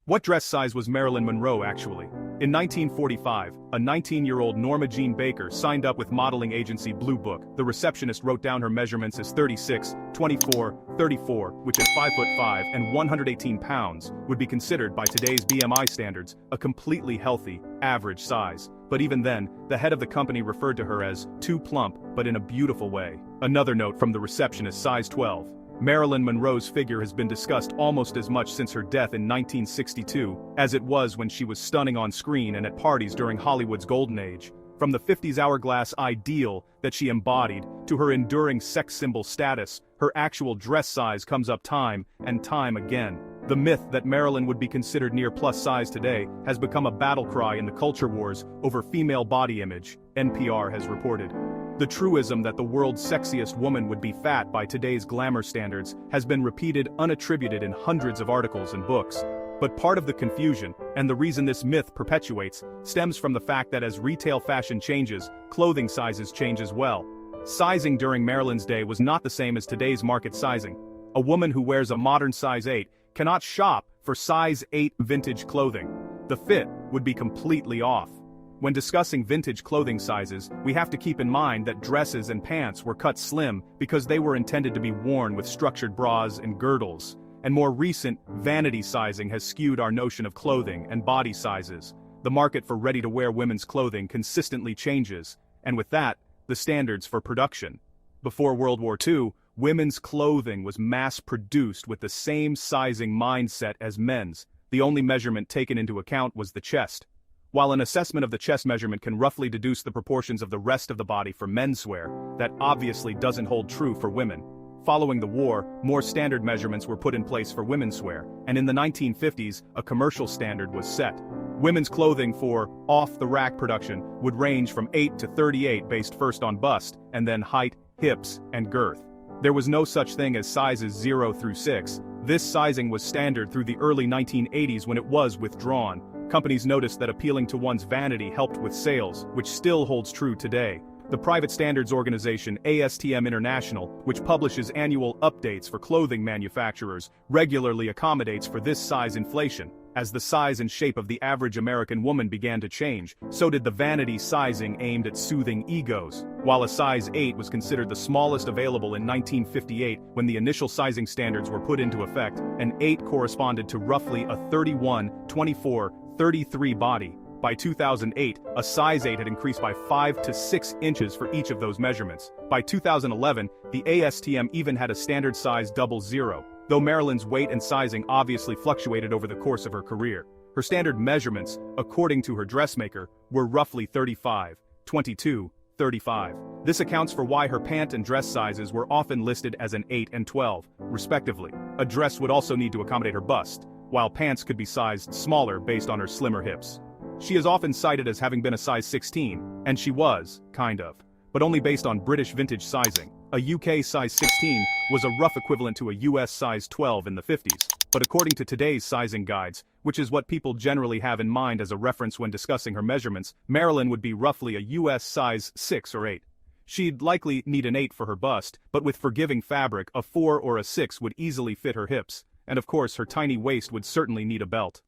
What dress size was Marilyn Monroe actually? In 1945, a 19-year-old Norma Jean Baker signed up with modeling agency Blue Book. The receptionist wrote down her measurements as 36, 24, 34, which at 5'5" and 118 pounds would be considered by today's BMI standards a completely healthy, average size. But even then, the head of the company referred to her as too plump, but in a beautiful way. Another note from the receptionist, size 12. Marilyn Monroe's figure has been discussed almost as much since her death in 1962 as it was when she was stunning on screen and at parties during Hollywood's golden age. From the 50s hourglass ideal that she embodied to her enduring sex symbol status, her actual dress size comes up time and time again. The myth that Marilyn would be considered near plus size today has become a battle cry in the culture wars over female body image, NPR has reported. The truism that the world's sexiest woman would be fat by today's glamour standards has been repeated unattributed in hundreds of articles and books. But part of the confusion, and the reason this myth perpetuates, stems from the fact that as retail fashion changes, clothing sizes change as well. Sizing during Marilyn's day was not the same as today's market sizing. A woman who wears a modern size 8 cannot shop for size 8 vintage clothing. The fit would be completely off. When discussing vintage clothing sizes, we have to keep in mind that dresses and pants were cut slim because they were intended to be worn with structured bras and girdles, and more recent vanity sizing has skewed our notion of clothing and body sizes. The market for ready-to-wear women's clothing consistently changes, and with that, the standards for production. Before World War II, women's clothing was mass-produced with the same sizing mindset as men's. The only measurement taken into account was the chest. While an assessment of the chest measurement can roughly deduce the proportions of the rest of the body for menswear, that obviously doesn't hold true for women. Following the war, more standard measurements were put in place for women's wear, and in the 1950s, a commercial standard was set. Women's clothing for off-the-rack production would range from 8 to 38 based first on bust, and then height, hips, and girth. There was no such thing as sizes 0 through 6. This sizing was standard through the early 1980s when it was withdrawn. Companies noticed that appealing to one's vanity helped with sales, which still holds true today. The private standards organization ASTM International, which publishes annual updates for clothing manufacturers, regularly accommodates for this size inflation. As the size and shape of the average American woman began to change, so did the vanity sizing aimed at soothing egos. While a size 8 was considered the smallest available in 1958 when the initial sizing standards were put into effect, an 8 corresponded to roughly a 31, 24, 33 body. By 2008, a size 8 had increased by 5 to 6 inches for each of those measurements. By 2011, the ASTM even had a standard size 00, though Marilyn's weight and sizing obviously fluctuated over the course of her career. Her standard measurements, according to her dressmaker, were roughly 35, 22, 35. This accounts for why her pant and dress sizes were often listed as an 8 and 12, respectively. A dress would also need to accommodate her bust, while pants could be sized smaller based on her slimmer hips. She is often cited as having been a size 16, and she was, kind of, but only based on British vintage sizing. A UK size 16 was a rough equivalent to a US size 12 in the 50s, but according to today's sizing guides, which is what people generally have in mind as a reference when discussing her measurements, Marilyn would be roughly a US size 6 or 8. She'd likely need an 8 for her bust, but with forgiving fabric, a 4 or a 6 would easily fit her hips, and of course her tiny waist would certainly need a belt.